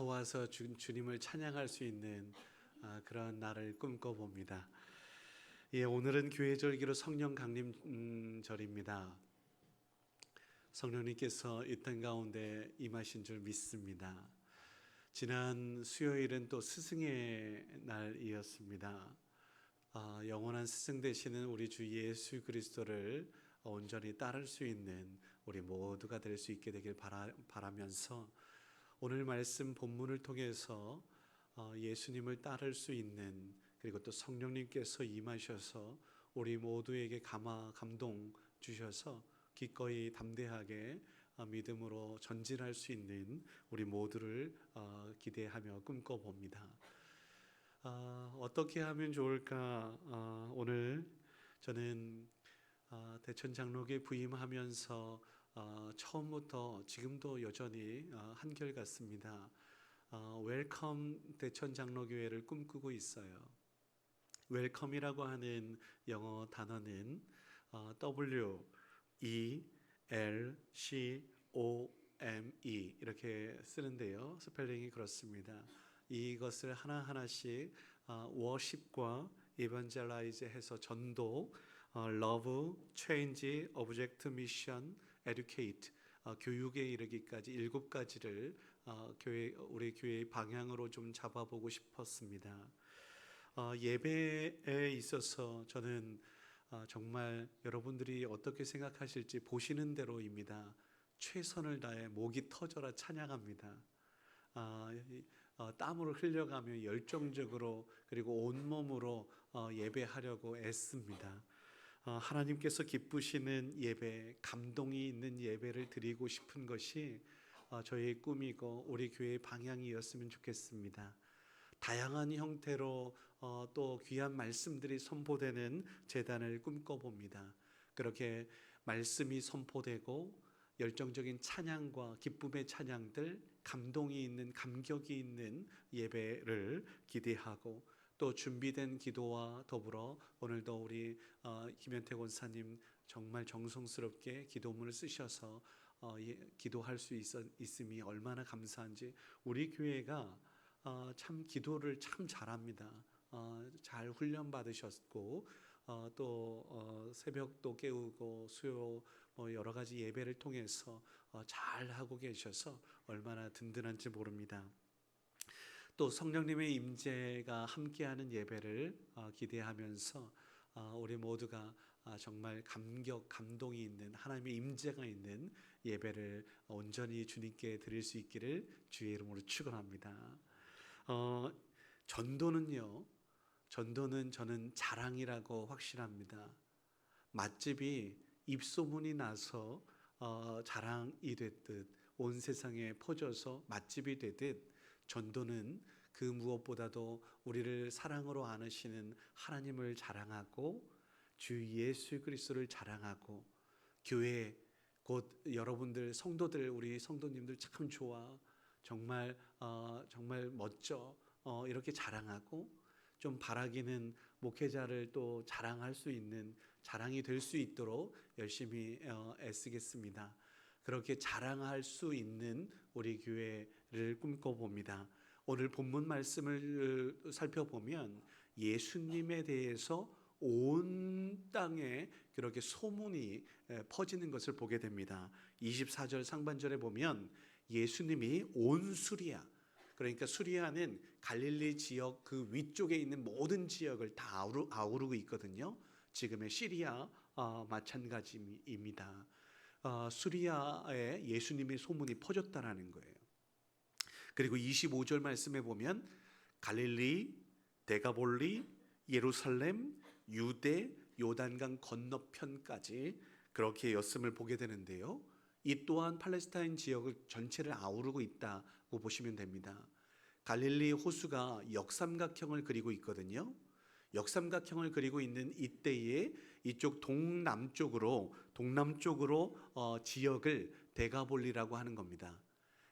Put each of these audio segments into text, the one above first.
와서 주님을 찬양할 수 있는 그런 날을 꿈꿔봅니다. 예, 오늘은 교회 절기로 성령 강림 절입니다. 성령님께서 이 땅 가운데 임하신 줄 믿습니다. 지난 수요일은 또 스승의 날이었습니다. 영원한 스승 되시는 우리 주 예수 그리스도를 온전히 따를 수 있는 우리 모두가 될 수 있게 되길 바라면서 오늘 말씀 본문을 통해서 예수님을 따를 수 있는, 그리고 또 성령님께서 임하셔서 우리 모두에게 감동 주셔서 기꺼이 담대하게 믿음으로 전진할 수 있는 우리 모두를 기대하며 꿈꿔봅니다. 어떻게 하면 좋을까? 오늘 저는 대천 장로교에 부임하면서 처음부터 지금도 여전히 한결같습니다. 웰컴 대천 장로교회를 꿈꾸고 있어요. 웰컴이라고 하는 영어 단어는 W-E-L-C-O-M-E 이렇게 쓰는데요. 스펠링이 그렇습니다. 이것을 하나하나씩 워십과 이반젤라이즈 해서 전도, love, change, object, mission, educate, 교육에 이르기까지 7가지를 우리 교회의 방향으로 좀 잡아보고 싶었습니다. 예배에 있어서 저는 정말 여러분들이 어떻게 생각하실지 보시는 대로입니다. 최선을 다해 목이 터져라 찬양합니다. 땀을 흘려가며 열정적으로 그리고 온몸으로 예배하려고 애씁니다. 하나님께서 기쁘시는 예배, 감동이 있는 예배를 드리고 싶은 것이 저의 꿈이고 우리 교회의 방향이었으면 좋겠습니다. 다양한 형태로 또 귀한 말씀들이 선포되는 제단을 꿈꿔봅니다. 그렇게 말씀이 선포되고 열정적인 찬양과 기쁨의 찬양들, 감동이 있는, 감격이 있는 예배를 기대하고, 또 준비된 기도와 더불어 오늘도 우리 김현태 권사님 정말 정성스럽게 기도문을 쓰셔서 기도할 수 있음이 얼마나 감사한지. 우리 교회가 참 기도를 참 잘합니다. 잘 훈련 받으셨고 또 새벽도 깨우고 수요 여러 가지 예배를 통해서 잘 하고 계셔서 얼마나 든든한지 모릅니다. 또 성령님의 임재가 함께하는 예배를 기대하면서 우리 모두가 정말 감동이 있는, 하나님의 임재가 있는 예배를 온전히 주님께 드릴 수 있기를 주의 이름으로 축원합니다. 전도는 저는 자랑이라고 확신합니다. 맛집이 입소문이 나서 자랑이 됐듯, 온 세상에 퍼져서 맛집이 되듯, 전도는 그 무엇보다도 우리를 사랑으로 안으시는 하나님을 자랑하고 주 예수 그리스도를 자랑하고, 교회 곧 여러분들 성도들, 우리 성도님들 참 좋아, 정말 멋져, 이렇게 자랑하고, 좀 바라기는 목회자를 또 자랑할 수 있는, 자랑이 될 수 있도록 열심히 애쓰겠습니다. 그렇게 자랑할 수 있는 우리 교회를 꿈꿔봅니다. 오늘 본문 말씀을 살펴보면 예수님에 대해서 온 땅에 그렇게 소문이 퍼지는 것을 보게 됩니다. 24절 상반절에 보면 예수님이 온 수리아, 그러니까 수리아는 갈릴리 지역 그 위쪽에 있는 모든 지역을 다 아우르고 있거든요. 지금의 시리아 마찬가지입니다. 수리아에 예수님의 소문이 퍼졌다라는 거예요. 그리고 25절 말씀에 보면 갈릴리, 데가볼리, 예루살렘, 유대, 요단강 건너편까지 그렇게 였음을 보게 되는데요. 이 또한 팔레스타인 지역을 전체를 아우르고 있다고 보시면 됩니다. 갈릴리 호수가 역삼각형을 그리고 있거든요. 역삼각형을 그리고 있는 이때에 이쪽 동남쪽으로 지역을 데가볼리라고 하는 겁니다.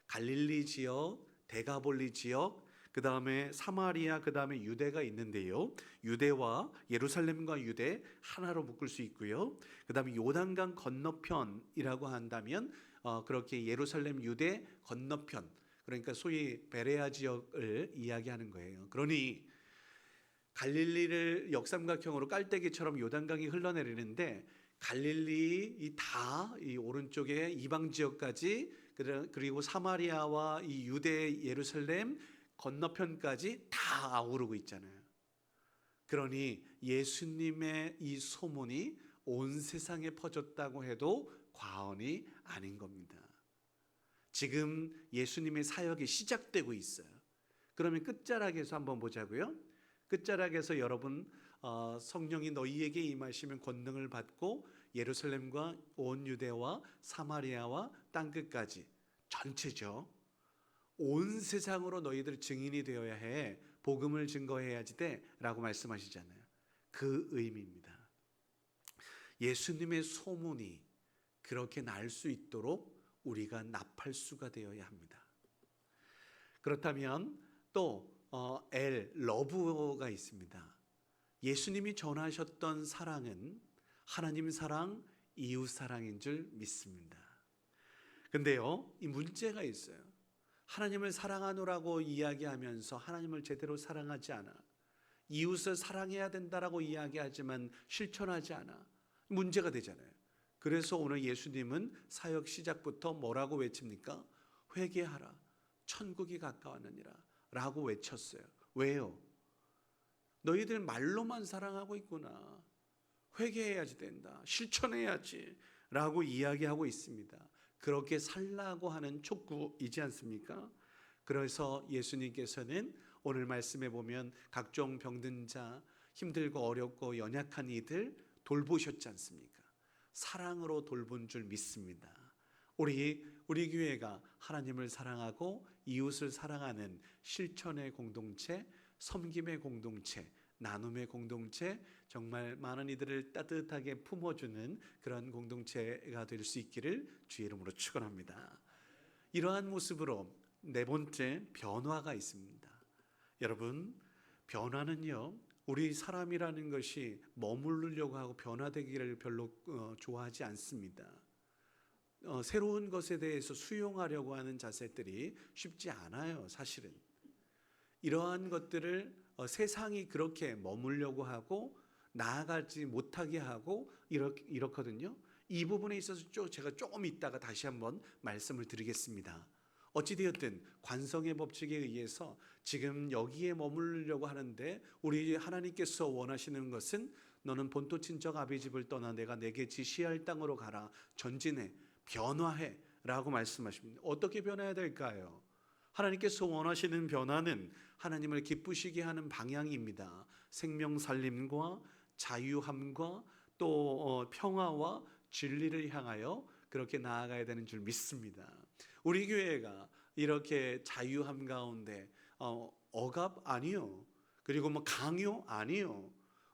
갈릴리 지역, 데가볼리 지역, 그 다음에 사마리아, 그 다음에 유대가 있는데요. 유대와 예루살렘과 유대 하나로 묶을 수 있고요. 그 다음에 요단강 건너편이라고 한다면 그렇게 예루살렘, 유대 건너편, 그러니까 소위 베레아 지역을 이야기하는 거예요. 그러니 갈릴리를 역삼각형으로 깔때기처럼 요단강이 흘러내리는데 갈릴리 이 오른쪽에 이방 지역까지 그리고 사마리아와 이 유대 예루살렘 건너편까지 다 아우르고 있잖아요. 그러니 예수님의 이 소문이 온 세상에 퍼졌다고 해도 과언이 아닌 겁니다. 지금 예수님의 사역이 시작되고 있어요. 그러면 끝자락에서 한번 보자고요. 끝자락에서 여러분 성령이 너희에게 임하시면 권능을 받고 예루살렘과 온 유대와 사마리아와 땅끝까지 전체죠. 온 세상으로 너희들 증인이 되어야 해. 복음을 증거해야지 돼 라고 말씀하시잖아요. 그 의미입니다. 예수님의 소문이 그렇게 날 수 있도록 우리가 나팔수가 되어야 합니다. 그렇다면 또 러브가 있습니다. 예수님이 전하셨던 사랑은 하나님 사랑, 이웃 사랑인 줄 믿습니다. 근데요, 이 문제가 있어요. 하나님을 사랑하노라고 이야기하면서 하나님을 제대로 사랑하지 않아. 이웃을 사랑해야 된다라고 이야기하지만 실천하지 않아. 문제가 되잖아요. 그래서 오늘 예수님은 사역 시작부터 뭐라고 외칩니까? 회개하라. 천국이 가까웠느니라 라고 외쳤어요. 왜요? 너희들 말로만 사랑하고 있구나. 회개해야지 된다. 실천해야지 라고 이야기하고 있습니다. 그렇게 살라고 하는 촉구이지 않습니까? 그래서 예수님께서는 오늘 말씀에 보면 각종 병든 자, 힘들고 어렵고 연약한 이들 돌보셨지 않습니까? 사랑으로 돌본 줄 믿습니다. 우리 교회가 하나님을 사랑하고 이웃을 사랑하는 실천의 공동체, 섬김의 공동체, 나눔의 공동체, 정말 많은 이들을 따뜻하게 품어주는 그런 공동체가 될 수 있기를 주의 이름으로 축원합니다. 이러한 모습으로 네 번째, 변화가 있습니다. 여러분, 변화는요, 우리 사람이라는 것이 머무르려고 하고 변화되기를 별로 좋아하지 않습니다. 새로운 것에 대해서 수용하려고 하는 자세들이 쉽지 않아요, 사실은. 이러한 것들을 세상이 그렇게 머물려고 하고 나아가지 못하게 하고 이렇거든요. 이 부분에 있어서 제가 조금 있다가 다시 한번 말씀을 드리겠습니다. 어찌되었든 관성의 법칙에 의해서 지금 여기에 머무르려고 하는데 우리 하나님께서 원하시는 것은 너는 본토 친척 아비 집을 떠나 내가 내게 지시할 땅으로 가라. 전진해, 변화해 라고 말씀하십니다. 어떻게 변해야 될까요? 하나님께서 원하시는 변화는 하나님을 기쁘시게 하는 방향입니다. 생명 살림과 자유함과 또 평화와 진리를 향하여 그렇게 나아가야 되는 줄 믿습니다. 우리 교회가 이렇게 자유함 가운데 억압 아니요. 그리고 강요 아니요.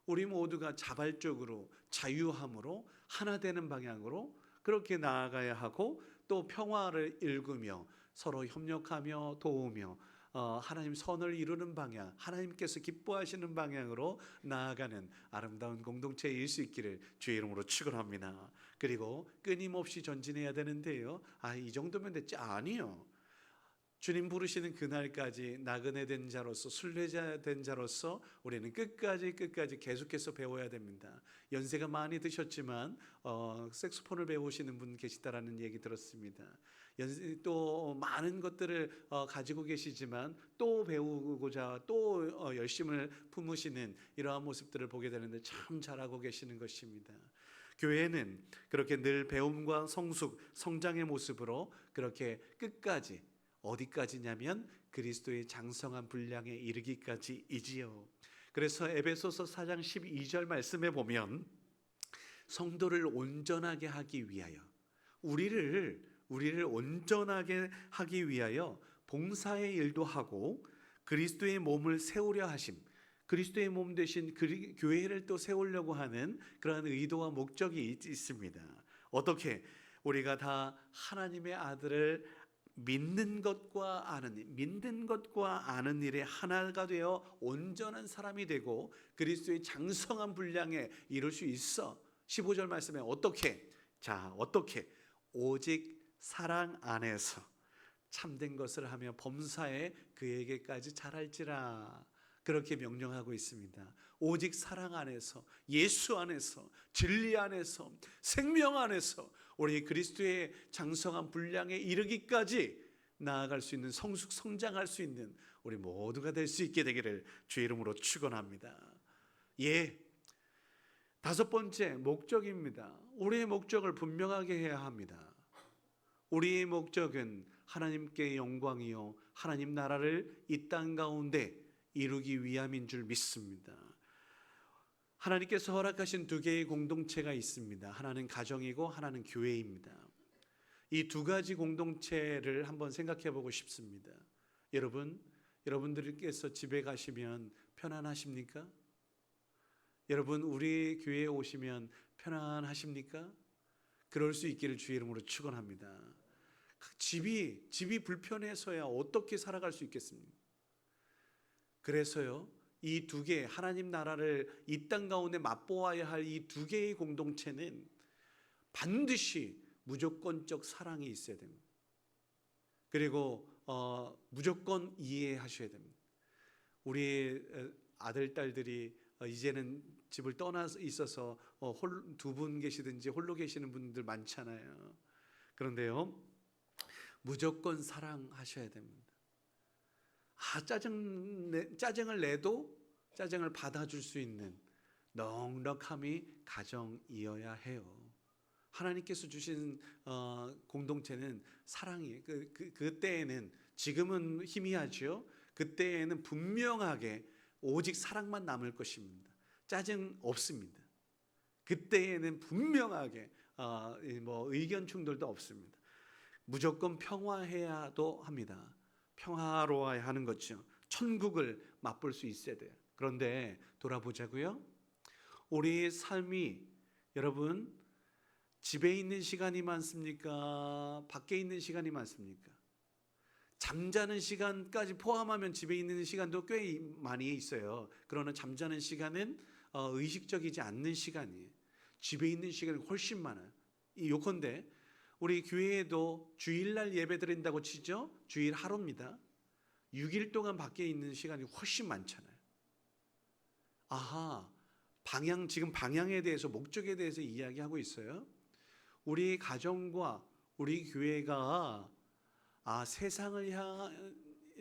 우리 모두가 자발적으로 자유함으로 하나 되는 방향으로 그렇게 나아가야 하고 또 평화를 일구며 서로 협력하며 도우며 하나님 선을 이루는 방향, 하나님께서 기뻐하시는 방향으로 나아가는 아름다운 공동체일 수 있기를 주의 이름으로 축원합니다. 그리고 끊임없이 전진해야 되는데요. 이 정도면 됐지? 아니요. 주님 부르시는 그날까지 나그네 된 자로서 순례자 된 자로서 우리는 끝까지 계속해서 배워야 됩니다. 연세가 많이 드셨지만 색소폰을 배우시는 분 계시다라는 얘기 들었습니다. 또 많은 것들을 가지고 계시지만 또 배우고자 또 열심을 품으시는 이러한 모습들을 보게 되는데 참 잘하고 계시는 것입니다. 교회는 그렇게 늘 배움과 성숙, 성장의 모습으로 그렇게 끝까지 어디까지냐면 그리스도의 장성한 분량에 이르기까지이지요. 그래서 에베소서 4장 12절 말씀에 보면 성도를 온전하게 하기 위하여 우리를 온전하게 하기 위하여 봉사의 일도 하고 그리스도의 몸을 세우려 하심, 그리스도의 몸 대신 교회를 또 세우려고 하는 그러한 의도와 목적이 있습니다. 어떻게? 우리가 다 하나님의 아들을 믿는 것과 아는 일에 하나가 되어 온전한 사람이 되고 그리스도의 장성한 분량에 이룰 수 있어. 15절 말씀에 어떻게? 자, 어떻게? 오직 사랑 안에서 참된 것을 하며 범사에 그에게까지 잘할지라. 그렇게 명령하고 있습니다. 오직 사랑 안에서, 예수 안에서, 진리 안에서, 생명 안에서 우리 그리스도의 장성한 분량에 이르기까지 나아갈 수 있는, 성숙 성장할 수 있는 우리 모두가 될 수 있게 되기를 주의 이름으로 축원합니다. 다섯 번째 목적입니다. 우리의 목적을 분명하게 해야 합니다. 우리의 목적은 하나님께 영광이요 하나님 나라를 이 땅 가운데 이루기 위함인 줄 믿습니다. 하나님께서 허락하신 두 개의 공동체가 있습니다. 하나는 가정이고 하나는 교회입니다. 이 두 가지 공동체를 한번 생각해 보고 싶습니다. 여러분들께서 집에 가시면 편안하십니까? 여러분, 우리 교회에 오시면 편안하십니까? 그럴 수 있기를 주의 이름으로 축원합니다. 집이 불편해서야 어떻게 살아갈 수 있겠습니까? 그래서요, 이 두 개, 하나님 나라를 이 땅 가운데 맛보아야 할 이 두 개의 공동체는 반드시 무조건적 사랑이 있어야 됩니다. 그리고 무조건 이해하셔야 됩니다. 우리 아들, 딸들이 이제는 집을 떠나 있어서 두 분 계시든지 홀로 계시는 분들 많잖아요. 그런데요, 무조건 사랑하셔야 됩니다. 짜증을 내도 짜증을 받아줄 수 있는 넉넉함이 가정이어야 해요. 하나님께서 주신 공동체는 사랑이 그때에는, 지금은 희미하죠. 그때에는 분명하게 오직 사랑만 남을 것입니다. 짜증 없습니다. 그때에는 분명하게 의견 충돌도 없습니다. 무조건 평화해야도 합니다. 평화로워야 하는 거죠. 천국을 맛볼 수 있어야 돼요. 그런데 돌아보자고요. 우리의 삶이, 여러분, 집에 있는 시간이 많습니까? 밖에 있는 시간이 많습니까? 잠자는 시간까지 포함하면 집에 있는 시간도 꽤 많이 있어요. 그러나 잠자는 시간은 의식적이지 않는 시간이에요. 집에 있는 시간이 훨씬 많아요. 요컨대 우리 교회에도 주일날 예배 드린다고 치죠. 주일 하루입니다. 6일 동안 밖에 있는 시간이 훨씬 많잖아요. 지금 방향에 대해서, 목적에 대해서 이야기하고 있어요. 우리 가정과 우리 교회가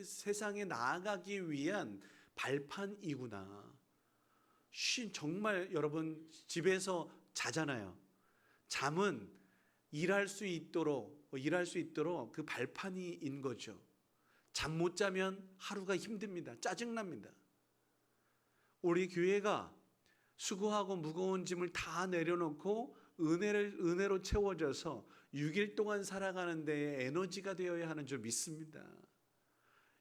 세상에 나아가기 위한 발판이구나. 정말 여러분, 집에서 자잖아요. 잠은 일할 수 있도록 그 발판인 거죠. 잠 못 자면 하루가 힘듭니다. 짜증납니다. 우리 교회가 수고하고 무거운 짐을 다 내려놓고 은혜로 채워져서 6일 동안 살아가는 데에 에너지가 되어야 하는 줄 믿습니다.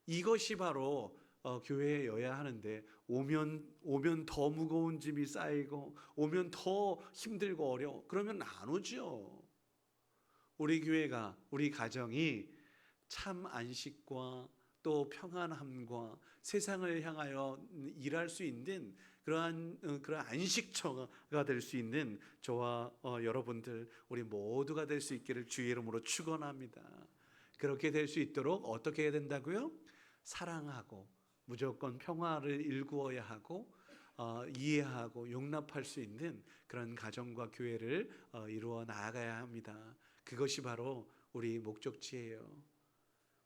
이것이 바로 교회여야 하는데, 오면 더 무거운 짐이 쌓이고 오면 더 힘들고 어려워. 그러면 안 오죠. 우리 교회가, 우리 가정이 참 안식과 또 평안함과 세상을 향하여 일할 수 있는 그러한 안식처가 될 수 있는 저와 여러분들, 우리 모두가 될 수 있기를 주의 이름으로 축원합니다. 그렇게 될 수 있도록 어떻게 해야 된다고요? 사랑하고 무조건 평화를 일구어야 하고 이해하고 용납할 수 있는 그런 가정과 교회를 이루어 나아가야 합니다. 그것이 바로 우리 목적지예요.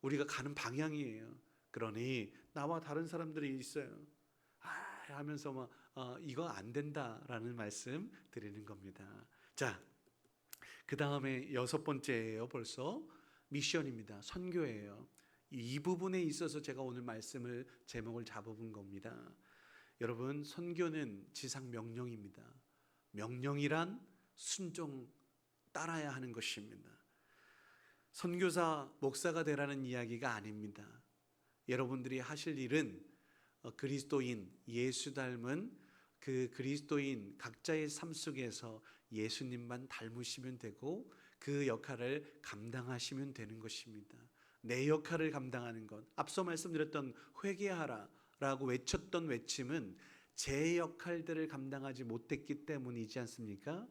우리가 가는 방향이에요. 그러니 나와 다른 사람들이 있어요. 하면서 이거 안 된다라는 말씀 드리는 겁니다. 자, 그 다음에 여섯 번째예요. 벌써 미션입니다. 선교예요. 이 부분에 있어서 제가 오늘 말씀을 제목을 잡아본 겁니다. 여러분, 선교는 지상 명령입니다. 명령이란 순종, 따라야 하는 것입니다. 선교사, 목사가 되라는 이야기가 아닙니다. 여러분들이 하실 일은 그리스도인, 예수 닮은 그 그리스도인 각자의 삶 속에서 예수님만 닮으시면 되고 그 역할을 감당하시면 되는 것입니다. 내 역할을 감당하는 것, 앞서 말씀드렸던 회개하라 라고 외쳤던 외침은 제 역할들을 감당하지 못했기 때문이지 않습니까?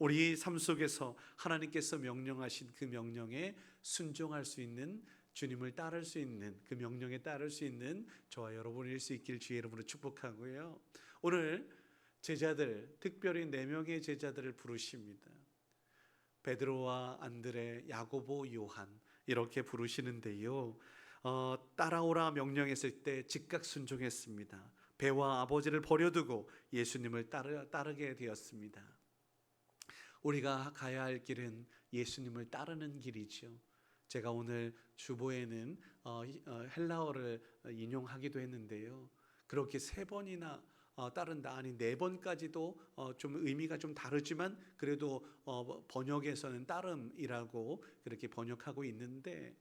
우리 삶 속에서 하나님께서 명령하신 그 명령에 순종할 수 있는, 주님을 따를 수 있는, 그 명령에 따를 수 있는 저와 여러분일 수 있길 주의 이름으로 축복하고요. 오늘 제자들, 특별히 4명의 제자들을 부르십니다. 베드로와 안드레, 야고보, 요한 이렇게 부르시는데요. 따라오라 명령했을 때 즉각 순종했습니다. 배와 아버지를 버려두고 예수님을 따르게 되었습니다. 우리가 가야 할 길은 예수님을 따르는 길이죠. 제가 오늘 주보에는 헬라어를 인용하기도 했는데요. 그렇게 3번이나 따른다, 아니 4번까지도 좀 의미가 좀 다르지만 그래도 번역에서는 따름이라고 그렇게 번역하고 있는데,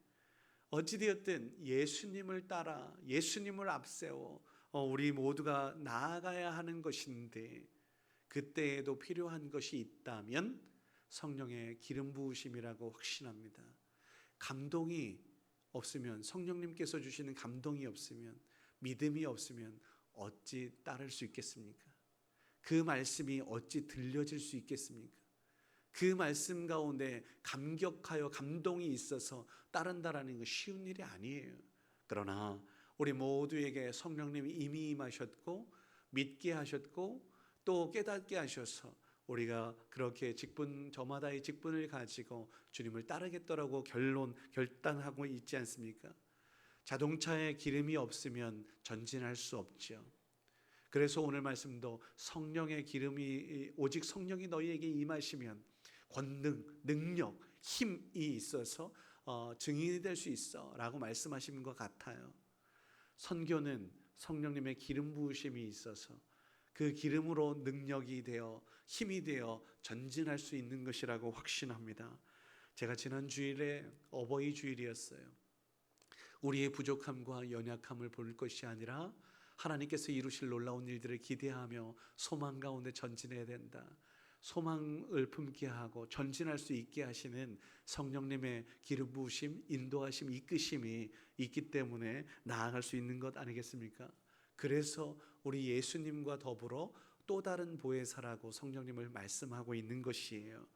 어찌되었든 예수님을 따라 예수님을 앞세워 우리 모두가 나아가야 하는 것인데, 그때에도 필요한 것이 있다면 성령의 기름 부으심이라고 확신합니다. 감동이 없으면, 성령님께서 주시는 감동이 없으면, 믿음이 없으면 어찌 따를 수 있겠습니까? 그 말씀이 어찌 들려질 수 있겠습니까? 그 말씀 가운데 감격하여 감동이 있어서 따른다라는 건 쉬운 일이 아니에요. 그러나 우리 모두에게 성령님이 이미 임하셨고 믿게 하셨고 또 깨닫게 하셔서 우리가 그렇게 저마다의 직분을 가지고 주님을 따르겠다라고 결단하고 있지 않습니까? 자동차에 기름이 없으면 전진할 수 없죠. 그래서 오늘 말씀도 성령의 기름이, 오직 성령이 너희에게 임하시면 권능, 능력, 힘이 있어서 증인이 될 수 있어 라고 말씀하시는 것 같아요. 선교는 성령님의 기름 부으심이 있어서 그 기름으로 능력이 되어 힘이 되어 전진할 수 있는 것이라고 확신합니다. 제가 지난 주일에 어버이 주일이었어요. 우리의 부족함과 연약함을 볼 것이 아니라 하나님께서 이루실 놀라운 일들을 기대하며 소망 가운데 전진해야 된다. 소망을 품게 하고 전진할 수 있게 하시는 성령님의 기름 부으심, 인도하심, 이끄심이 있기 때문에 나아갈 수 있는 것 아니겠습니까? 그래서 우리 예수님과 더불어 또 다른 보혜사라고 성령님을 말씀하고 있는 것이에요.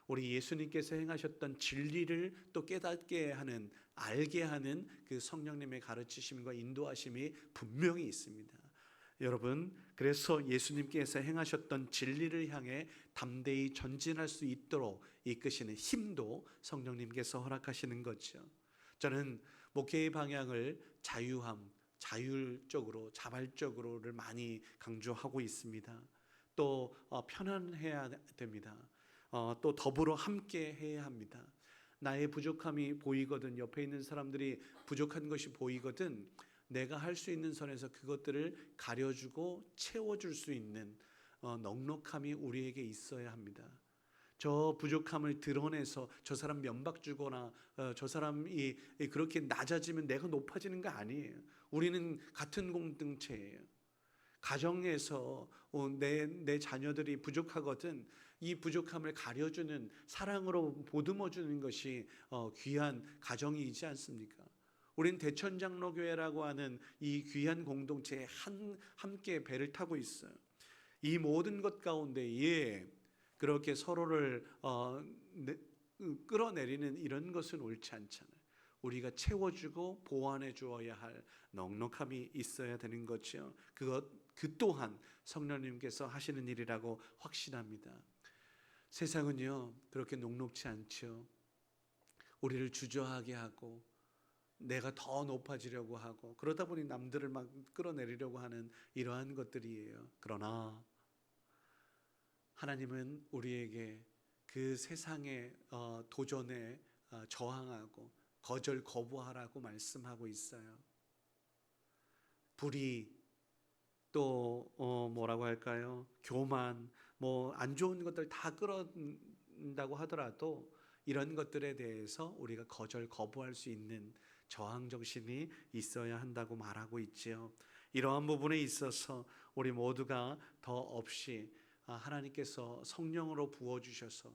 우리 예수님께서 행하셨던 진리를 또 깨닫게 하는, 알게 하는 그 성령님의 가르치심과 인도하심이 분명히 있습니다. 여러분, 그래서 예수님께서 행하셨던 진리를 향해 담대히 전진할 수 있도록 이끄시는 힘도 성령님께서 허락하시는 거죠. 저는 목회의 방향을 자유함, 자율적으로, 자발적으로를 많이 강조하고 있습니다. 또 편안해야 됩니다. 또 더불어 함께 해야 합니다. 나의 부족함이 보이거든, 옆에 있는 사람들이 부족한 것이 보이거든, 내가 할 수 있는 선에서 그것들을 가려주고 채워줄 수 있는 넉넉함이 우리에게 있어야 합니다. 저 부족함을 드러내서 저 사람 면박 주거나 저 사람이 그렇게 낮아지면 내가 높아지는 거 아니에요. 우리는 같은 공동체예요. 가정에서 내 자녀들이 부족하거든, 이 부족함을 가려주는, 사랑으로 보듬어주는 것이 귀한 가정이지 않습니까? 우린 대천장로교회라고 하는 이 귀한 공동체에 함께 배를 타고 있어요. 이 모든 것 가운데 그렇게 서로를 끌어내리는 이런 것은 옳지 않잖아요. 우리가 채워주고 보완해 주어야 할 넉넉함이 있어야 되는 거죠. 그 또한 성령님께서 하시는 일이라고 확신합니다. 세상은요 그렇게 녹록지 않죠. 우리를 주저하게 하고 내가 더 높아지려고 하고 그러다 보니 남들을 막 끌어내리려고 하는 이러한 것들이에요. 그러나 하나님은 우리에게 그 세상의 도전에 저항하고 거부하라고 말씀하고 있어요. 불의, 또 뭐라고 할까요? 교만, 안 좋은 것들 다 끌어낸다고 하더라도 이런 것들에 대해서 우리가 거부할 수 있는 저항 정신이 있어야 한다고 말하고 있지요. 이러한 부분에 있어서 우리 모두가 더 없이 하나님께서 성령으로 부어주셔서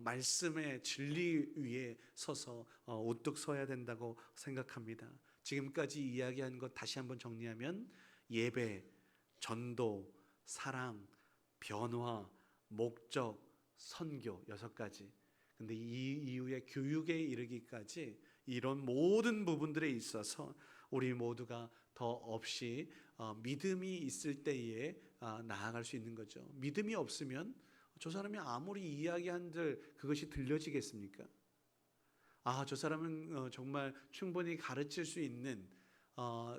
말씀의 진리 위에 서서 우뚝 서야 된다고 생각합니다. 지금까지 이야기한 것 다시 한번 정리하면 예배, 전도, 사랑, 변화, 목적, 선교 6가지. 근데 이 이후에 교육에 이르기까지 이런 모든 부분들에 있어서 우리 모두가 더 없이 믿음이 있을 때에 나아갈 수 있는 거죠. 믿음이 없으면 저 사람이 아무리 이야기한들 그것이 들려지겠습니까? 저 사람은 정말 충분히 가르칠 수 있는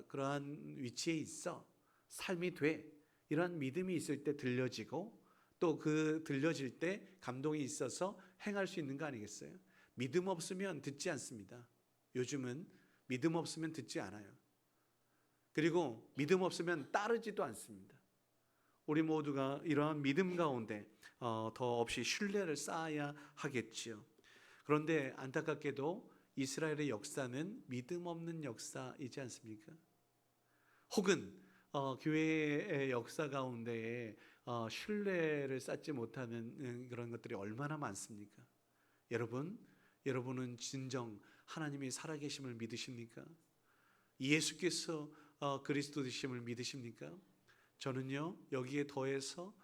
그러한 위치에 있어. 삶이 돼. 이러한 믿음이 있을 때 들려지고 또 그 들려질 때 감동이 있어서 행할 수 있는 거 아니겠어요? 믿음 없으면 듣지 않습니다. 요즘은 믿음 없으면 듣지 않아요. 그리고 믿음 없으면 따르지도 않습니다. 우리 모두가 이러한 믿음 가운데 더 없이 신뢰를 쌓아야 하겠지요. 그런데 안타깝게도 이스라엘의 역사는 믿음 없는 역사이지 않습니까? 혹은 교회의 역사 가운데에 신뢰를 쌓지 못하는 그런 것들이 얼마나 많습니까? 여러분은 진정 하나님이 살아계심을 믿으십니까? 예수께서 그리스도 되심을 믿으십니까? 저는요, 여기에 더해서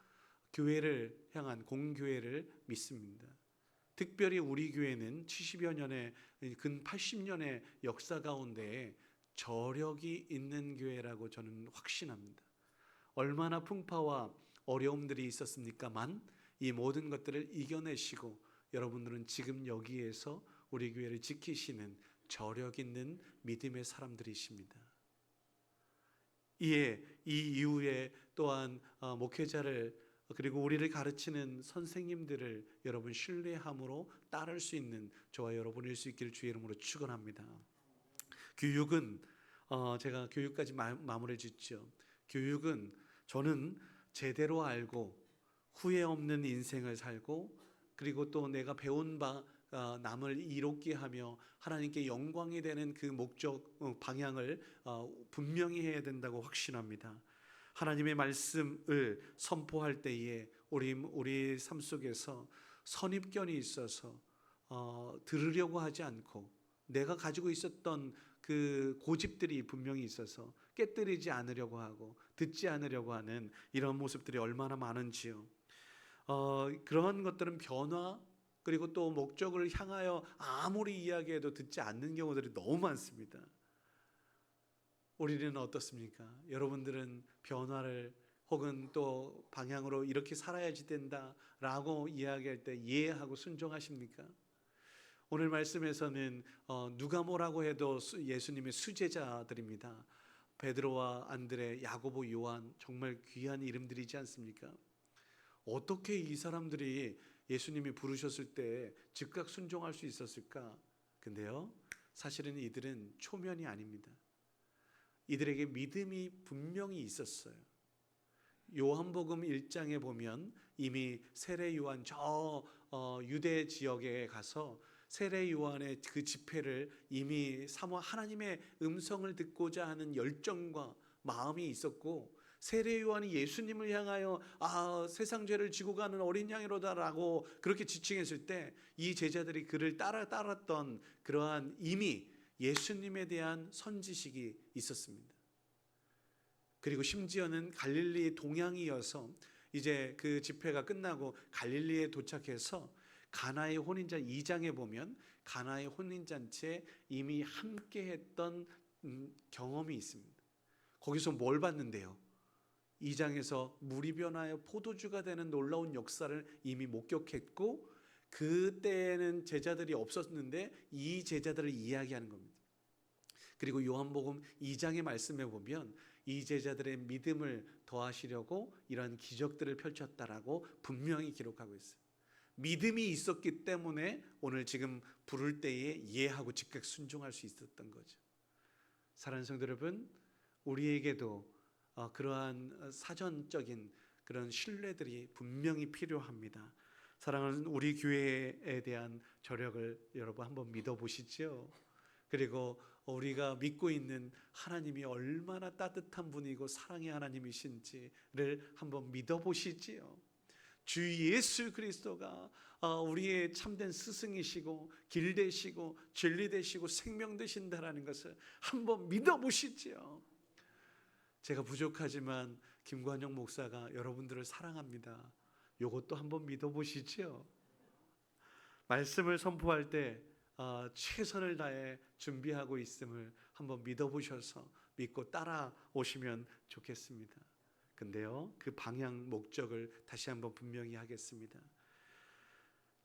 교회를 향한 공교회를 믿습니다. 특별히 우리 교회는 70여 년의 근 80년의 역사 가운데 저력이 있는 교회라고 저는 확신합니다. 얼마나 풍파와 어려움들이 있었습니까만 이 모든 것들을 이겨내시고 여러분들은 지금 여기에서 우리 교회를 지키시는 저력 있는 믿음의 사람들이십니다. 이 이후에 또한 목회자를 그리고 우리를 가르치는 선생님들을 여러분 신뢰함으로 따를 수 있는 저와 여러분일 수 있기를 주의 이름으로 축원합니다. 교육은 제가 교육까지 마무리 짓죠. 교육은 저는 제대로 알고 후회 없는 인생을 살고 그리고 또 내가 배운 바 남을 이롭게 하며 하나님께 영광이 되는 그 목적 방향을 분명히 해야 된다고 확신합니다. 하나님의 말씀을 선포할 때에 우리 삶 속에서 선입견이 있어서 들으려고 하지 않고 내가 가지고 있었던 그 고집들이 분명히 있어서 깨뜨리지 않으려고 하고 듣지 않으려고 하는 이런 모습들이 얼마나 많은지요. 그런 것들은 변화 그리고 또 목적을 향하여 아무리 이야기해도 듣지 않는 경우들이 너무 많습니다. 우리는 어떻습니까? 여러분들은 변화를 혹은 또 방향으로 이렇게 살아야지 된다라고 이야기할 때 이해하고 순종하십니까? 오늘 말씀에서는 누가 뭐라고 해도 예수님의 수제자들입니다. 베드로와 안드레, 야고보, 요한 정말 귀한 이름들이지 않습니까? 어떻게 이 사람들이 예수님이 부르셨을 때 즉각 순종할 수 있었을까? 근데요, 사실은 이들은 초면이 아닙니다. 이들에게 믿음이 분명히 있었어요. 요한복음 1장에 보면 이미 세례 요한 유대 지역에 가서 세례 요한의 그 집회를 이미 하나님의 음성을 듣고자 하는 열정과 마음이 있었고 세례 요한이 예수님을 향하여 세상 죄를 지고 가는 어린 양이로다라고 그렇게 지칭했을 때 이 제자들이 그를 따랐던 그러한 이미 예수님에 대한 선지식이 있었습니다. 그리고 심지어는 갈릴리 동양이어서 이제 그 집회가 끝나고 갈릴리에 도착해서 가나의 혼인잔 2장에 보면 가나의 혼인잔치에 이미 함께 했던 경험이 있습니다. 거기서 뭘 봤는데요? 2장에서 물이 변하여 포도주가 되는 놀라운 역사를 이미 목격했고 그때는 제자들이 없었는데 이 제자들을 이야기하는 겁니다. 그리고 요한복음 2장의 말씀에 보면 이 제자들의 믿음을 더하시려고 이러한 기적들을 펼쳤다라고 분명히 기록하고 있어요. 믿음이 있었기 때문에 오늘 지금 부를 때에 이해하고 즉각 순종할 수 있었던 거죠. 사랑하는 성도 여러분, 우리에게도 그러한 사전적인 그런 신뢰들이 분명히 필요합니다. 사랑하는 우리 교회에 대한 저력을 여러분 한번 믿어보시죠. 그리고 우리가 믿고 있는 하나님이 얼마나 따뜻한 분이고 사랑의 하나님이신지를 한번 믿어보시지요. 주 예수 그리스도가 우리의 참된 스승이시고 길 되시고 진리 되시고 생명 되신다라는 것을 한번 믿어보시지요. 제가 부족하지만 김관영 목사가 여러분들을 사랑합니다. 요것도 한번 믿어보시죠. 말씀을 선포할 때 최선을 다해 준비하고 있음을 한번 믿어보셔서 믿고 따라오시면 좋겠습니다. 근데요, 그 방향 목적을 다시 한번 분명히 하겠습니다.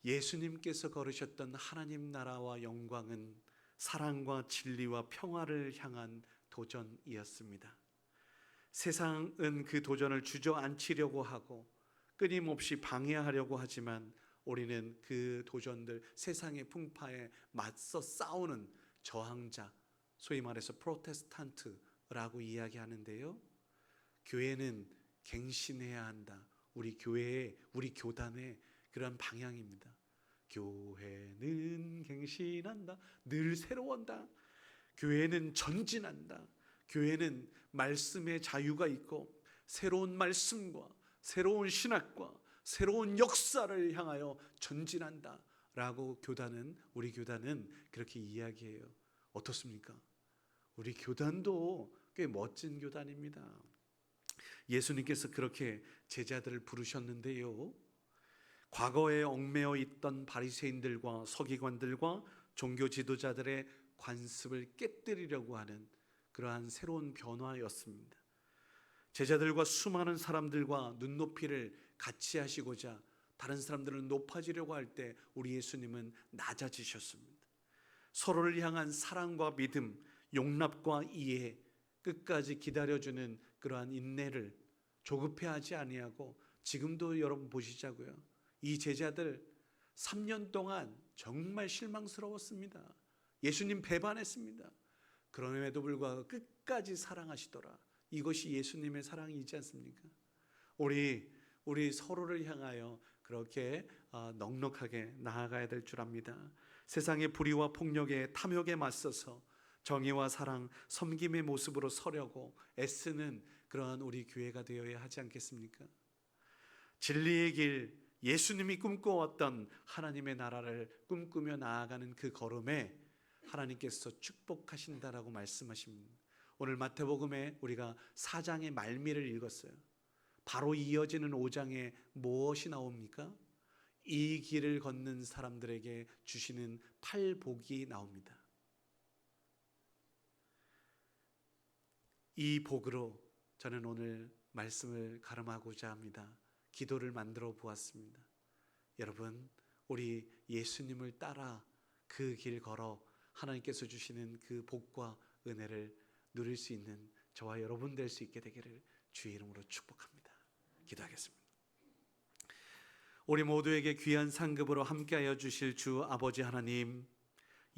예수님께서 걸으셨던 하나님 나라와 영광은 사랑과 진리와 평화를 향한 도전이었습니다. 세상은 그 도전을 주저앉히려고 하고 끊임없이 방해하려고 하지만 우리는 그 도전들, 세상의 풍파에 맞서 싸우는 저항자, 소위 말해서 프로테스탄트라고 이야기하는데요, 교회는 갱신해야 한다. 우리 교회의, 우리 교단의 그런 방향입니다. 교회는 갱신한다. 늘 새로운다. 교회는 전진한다. 교회는 말씀의 자유가 있고 새로운 말씀과 새로운 신학과 새로운 역사를 향하여 전진한다 라고 우리 교단은 그렇게 이야기해요. 어떻습니까? 우리 교단도 꽤 멋진 교단입니다. 예수님께서 그렇게 제자들을 부르셨는데요, 과거에 얽매여 있던 바리새인들과 서기관들과 종교 지도자들의 관습을 깨뜨리려고 하는 그러한 새로운 변화였습니다. 제자들과 수많은 사람들과 눈높이를 같이 하시고자 다른 사람들은 높아지려고 할 때 우리 예수님은 낮아지셨습니다. 서로를 향한 사랑과 믿음, 용납과 이해, 끝까지 기다려주는 그러한 인내를 조급해하지 아니하고, 지금도 여러분 보시자고요, 이 제자들 3년 동안 정말 실망스러웠습니다. 예수님 배반했습니다. 그럼에도 불구하고 끝까지 사랑하시더라. 이것이 예수님의 사랑이지 않습니까? 우리 서로를 향하여 그렇게 넉넉하게 나아가야 될 줄 압니다. 세상의 불의와 폭력에, 탐욕에 맞서서 정의와 사랑, 섬김의 모습으로 서려고 애쓰는 그러한 우리 교회가 되어야 하지 않겠습니까? 진리의 길, 예수님이 꿈꿔왔던 하나님의 나라를 꿈꾸며 나아가는 그 걸음에 하나님께서 축복하신다라고 말씀하십니다. 오늘 마태복음에 우리가 4장의 말미를 읽었어요. 바로 이어지는 5장에 무엇이 나옵니까? 이 길을 걷는 사람들에게 주시는 팔복이 나옵니다. 이 복으로 저는 오늘 말씀을 가름하고자 합니다. 기도를 만들어 보았습니다. 여러분, 우리 예수님을 따라 그 길 걸어 하나님께서 주시는 그 복과 은혜를 누릴 수 있는 저와 여러분 될 수 있게 되기를 주의 이름으로 축복합니다. 기도하겠습니다. 우리 모두에게 귀한 상급으로 함께하여 주실 주 아버지 하나님,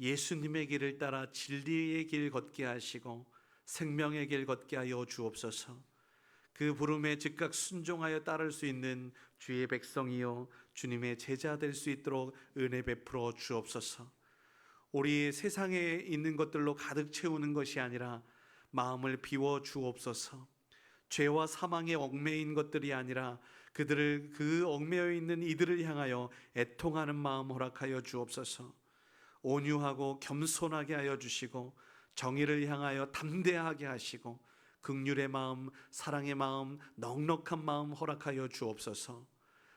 예수님의 길을 따라 진리의 길 걷게 하시고 생명의 길 걷게 하여 주옵소서. 그 부름에 즉각 순종하여 따를 수 있는 주의 백성이요 주님의 제자 될 수 있도록 은혜 베풀어 주옵소서. 우리 세상에 있는 것들로 가득 채우는 것이 아니라 마음을 비워 주옵소서. 죄와 사망에 얽매인 것들이 아니라 그 얽매여 있는 이들을 향하여 애통하는 마음 허락하여 주옵소서. 온유하고 겸손하게 하여 주시고 정의를 향하여 담대하게 하시고 긍휼의 마음, 사랑의 마음, 넉넉한 마음 허락하여 주옵소서.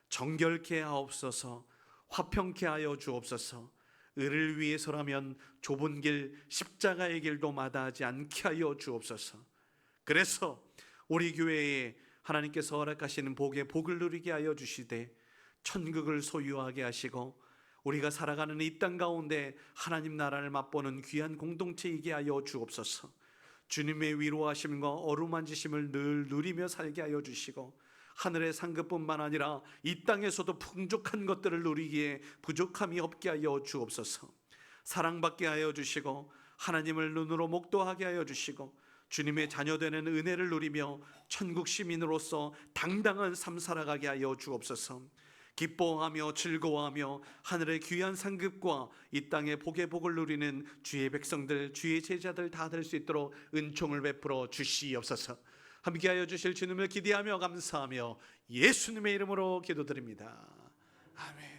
정결케 하옵소서. 화평케 하여 주옵소서. 의를 위해서라면 좁은 길, 십자가의 길도 마다하지 않게 하여 주옵소서. 그래서 우리 교회에 하나님께서 허락하시는 복의 복을 누리게 하여 주시되 천국을 소유하게 하시고 우리가 살아가는 이 땅 가운데 하나님 나라를 맛보는 귀한 공동체이게 하여 주옵소서. 주님의 위로하심과 어루만지심을 늘 누리며 살게 하여 주시고 하늘의 상급뿐만 아니라 이 땅에서도 풍족한 것들을 누리기에 부족함이 없게 하여 주옵소서. 사랑받게 하여 주시고 하나님을 눈으로 목도하게 하여 주시고 주님의 자녀되는 은혜를 누리며 천국 시민으로서 당당한 삶 살아가게 하여 주옵소서. 기뻐하며 즐거워하며 하늘의 귀한 상급과 이 땅의 복의 복을 누리는 주의 백성들, 주의 제자들 다 될 수 있도록 은총을 베풀어 주시옵소서. 함께하여 주실 주님을 기대하며 감사하며 예수님의 이름으로 기도드립니다. 아멘.